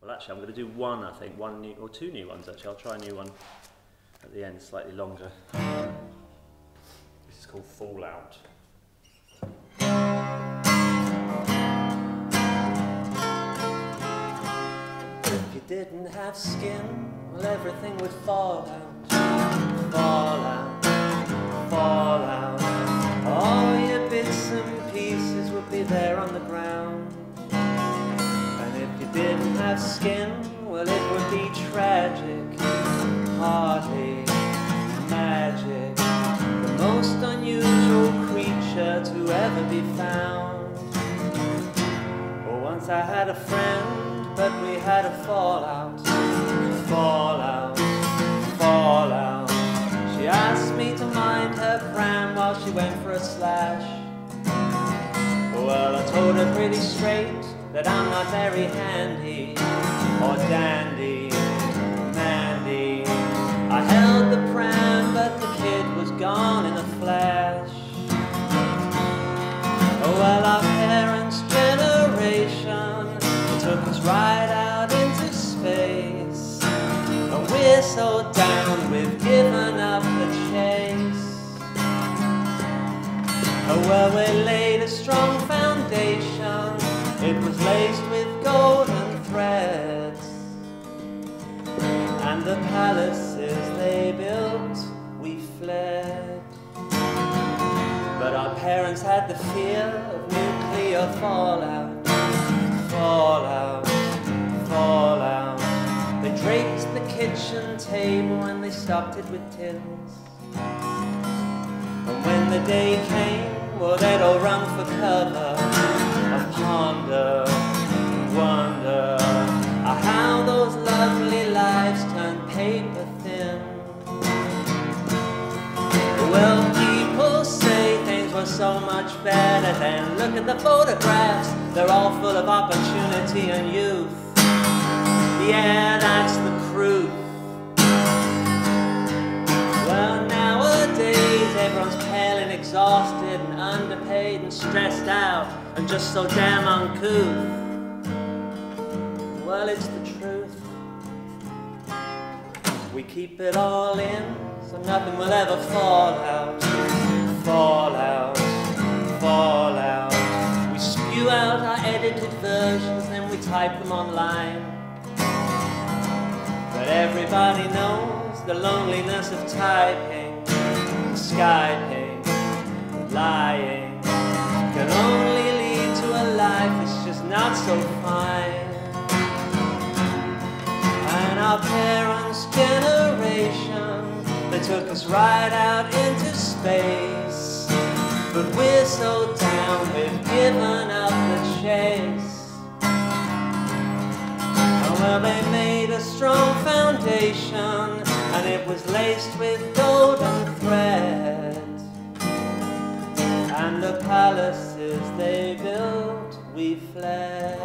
Well, actually, I'm going to do one, I think, one new, or two new ones, actually. I'll try a new one at the end, slightly longer. This is called Fallout. If you didn't have skin, well, everything would fall out. Fall out, fall out. All your bits and pieces would be there on the ground. And if you didn't have skin, well, it would be tragic, hardly magic. The most unusual creature to ever be found. Well, once I had a friend, but we had a fallout, fallout, fallout. She asked me to mind her pram while she went for a slash. Well, I told her pretty straight that I'm not very handy or dandy, Mandy. I held the pram, but the kid was gone in a flash. Oh, well, our parents' generation took us right out into space, and we're so down we've given up the chase. Oh, well, we laid a strong foundation. It was laced with golden threads, and the palaces they built, we fled. But our parents had the fear of nuclear fallout, fallout, fallout. They draped the kitchen table and they stopped it with tins. And when the day came, well, they'd all run for cover and ponder and wonder how those lovely lives turned paper thin. Well, people say things were so much better then. Look at the photographs, they're all full of opportunity and youth. Yeah, that's the truth. Well, nowadays everyone's pale and exhausted and underpaid and stressed out and just so damn uncouth. Well, it's the truth. We keep it all in, so nothing will ever fall out, fall out, fall out. We spew out our edited versions, then we type them online. But everybody knows the loneliness of typing, Skyping, lying can only lead to a life that's just not so fine. And our parents' generation, they took us right out into space, but we're so down we've given up the chase. And well, they made a strong foundation, and it was laced with golden thread, and the palaces they built, we fled.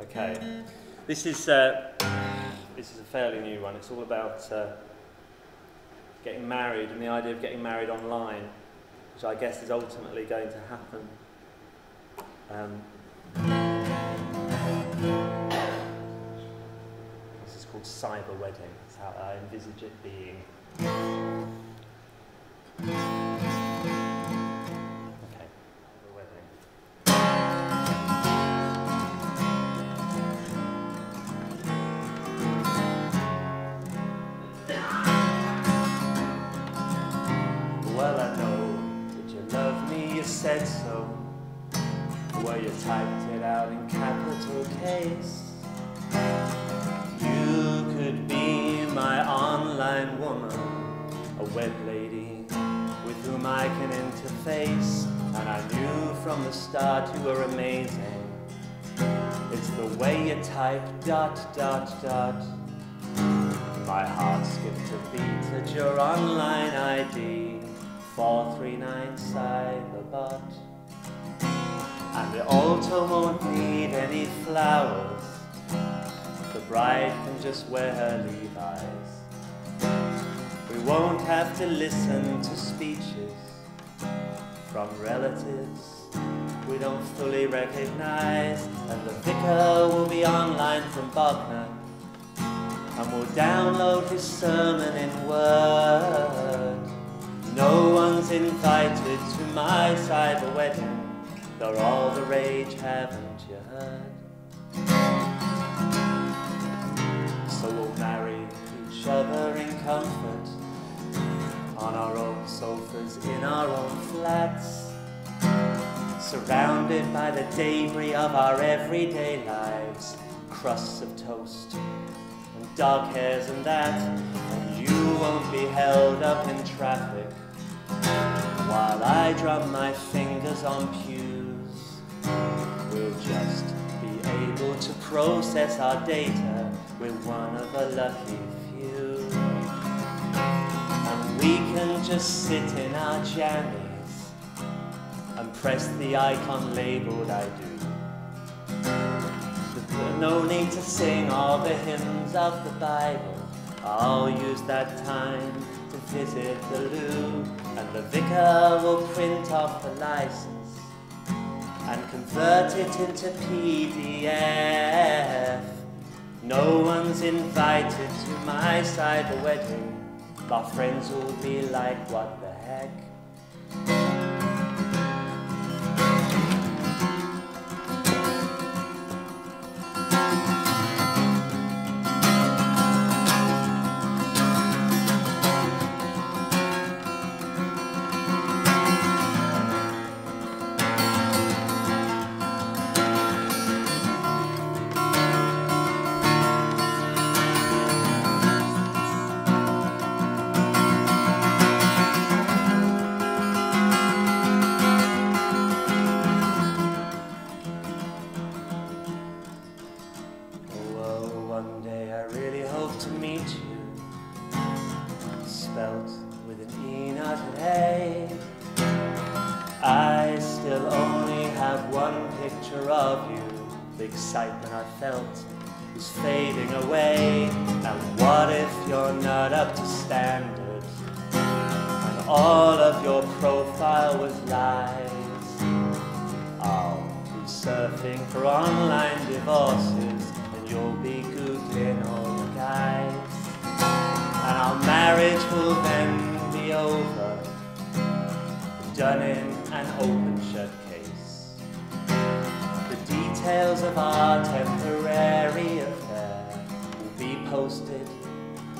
Okay, this is a fairly new one. It's all about getting married and the idea of getting married online, which I guess is ultimately going to happen. This is called cyber wedding. That's how I envisage it being. Okay, cyber wedding. Well, I know that you love me, you said so. Well, you typed it out in capital case. You could be my online woman, a web lady with whom I can interface. And I knew from the start you were amazing. It's the way you type ... My heart skipped a beat at your online ID, 439 Cyberbot. And the altar won't need any flowers. The bride can just wear her Levi's. We won't have to listen to speeches from relatives we don't fully recognize, and the vicar will be online from Bogner, and we'll download his sermon in Word. No one's invited to my cyber wedding, they're all the rage, haven't you heard? So we'll marry each other in comfort, on our own sofas, in our own flats, surrounded by the debris of our everyday lives, crusts of toast and dog hairs and that, and you won't be held up in traffic while I drum my fingers on pews. We'll just be able to process our data, we're one of a lucky few, and we can just sit in our jammies and press the icon labeled I do. There's no need to sing all the hymns of the Bible. I'll use that time to visit the loo, and the vicar will print off the license and convert it into PDF. No one's invited to my cyber wedding. Our friends will be like, what the heck? I still only have one picture of you. The excitement I felt is fading away. And what if you're not up to standard, and all of your profile was lies? I'll be surfing for online divorces, and you'll be Googling all the guys, and our marriage will then be over, done in an open shut case. The details of our temporary affair will be posted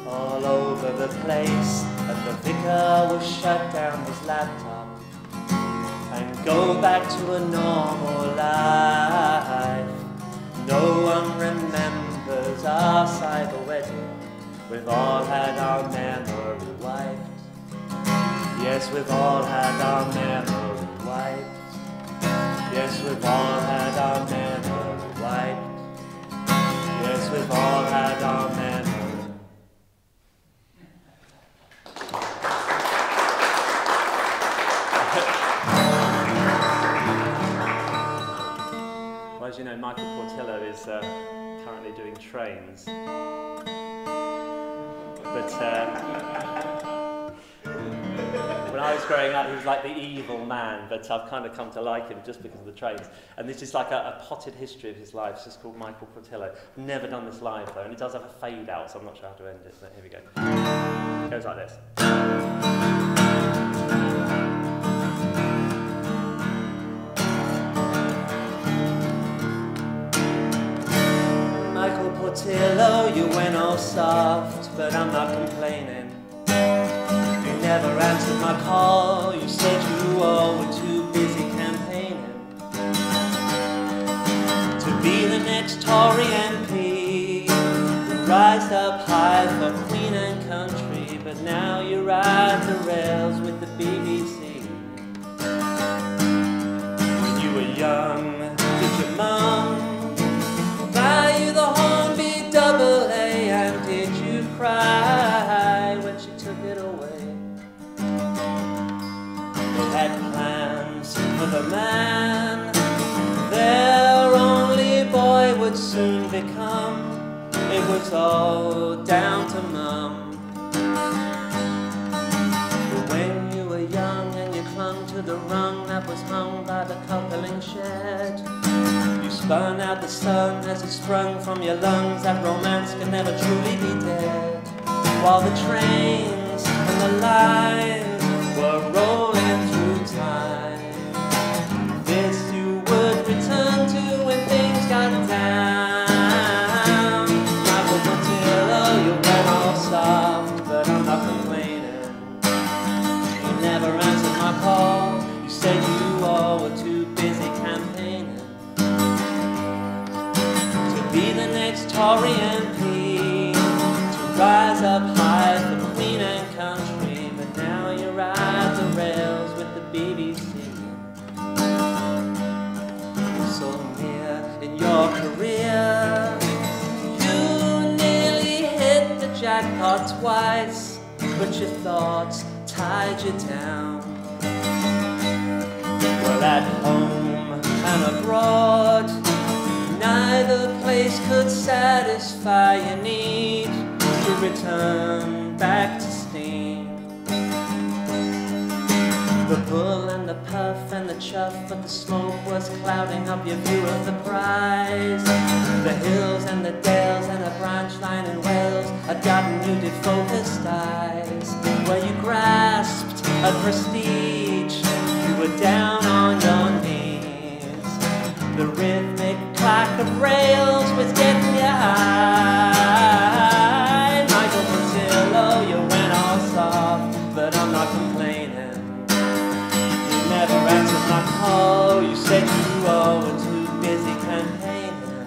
all over the place, and the vicar will shut down his laptop and go back to a normal life. No one remembers our cyber wedding. We've all had our memory wiped. Yes, we've all had our memory wiped. Yes, we've all had our memory wiped. Yes, we've all had our memory. Well, as you know, Michael Portillo is currently doing Trains. But when I was growing up, he was like the evil man, but I've kind of come to like him just because of the Trains. And this is like a potted history of his life. It's just called Michael Portillo. Never done this live though, and it does have a fade out, so I'm not sure how to end it, but here we go. It goes like this. Michael Portillo, you went all soft, but I'm not complaining. You never answered my call, you said you all were too busy campaigning to be the next Tory MP who rised up high for Queen and country, but now you ride the rails with the BBC. When you were young, did your mum buy you the Hornby AA, and did you cry when she took it away? They had plans for the man their only boy would soon become. It was all down to Mum. to the rung that was hung by the coupling shed. You spun out the sun as it sprung from your lungs, that romance can never truly be dead. While the trains and the lines were rolling through time, this you would return to when things got down. I was until you went all soft, but I'm not complaining. You never answered my call, you said you all were too busy campaigning to be the next Tory MP, to rise up high for Queen and country, but now you ride the rails with the BBC. You're so near in your career, you nearly hit the jackpot twice, but your thoughts tied you down. Well, at home and abroad, neither place could satisfy your need to return back to steam. The bull and the puff and the chuff, but the smoke was clouding up your view of the prize. The hills and the dales and a branch line in Wales had gotten you defocused eyes. Where you grasped a prestige, you were down on your knees. The rhythmic clack of rails was getting you high. Michael Portillo, you went all soft, but I'm not complaining. You never answered my call, you said you all were too busy campaigning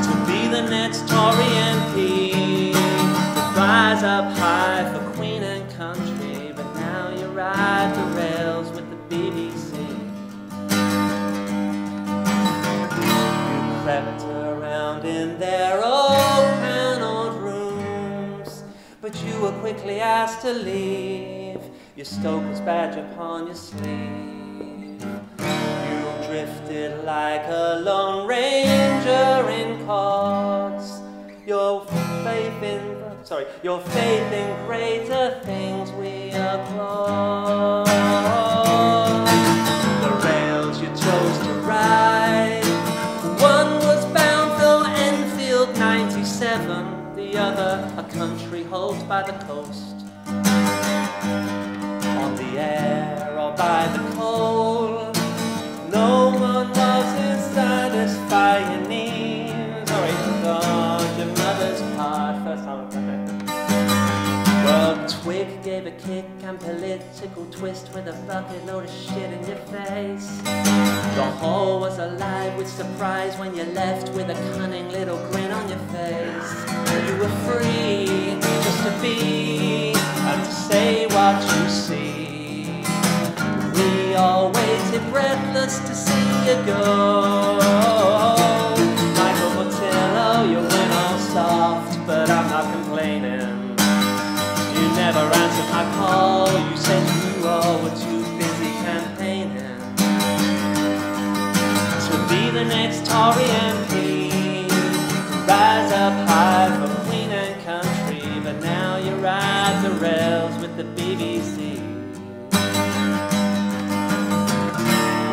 to be the next Tory MP, to rise up high for Queen and country, but now you ride the rails with the BBC. You crept around in their old paneled rooms, but you were quickly asked to leave, your stoker's badge upon your sleeve. You drifted like a lone ranger in cords, your faith in greater things we applaud. The rails you chose to ride, one was bound for Enfield 97, the other a country holed by the coast. On the air or by the coal, no one was to satisfy your needs. Sorry, God, your mother's part. First time I've done it. Well, Twig gave a kick and political twist with a bucket load of shit in your face. The hall was alive with surprise when you left with a cunning little grin on your face. You were free just to be and to say what you see. We all waited breathless to see you go. Michael Portillo, you went all soft, but I'm not complaining. You never answered my call, you said you all were too busy campaigning to be the next Tory MP, rise up high for Queen and country, but now you ride the rails with the BBC.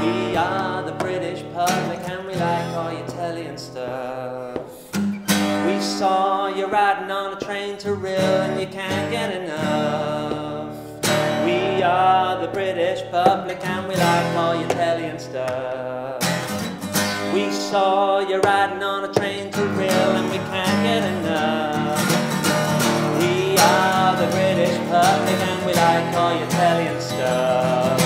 We are the British public and we like all your telly and stuff. We saw you riding on a train to Rill and you can't get enough. We are the British public and we like all your telly and stuff. We saw you riding on a train to Rill and we can't get enough. We are the British public and we like all your telly and stuff.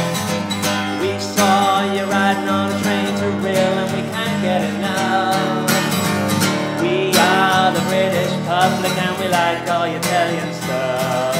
We saw you riding on a train to Rill and we can't get enough. We are the British public and we like all your telly and stuff.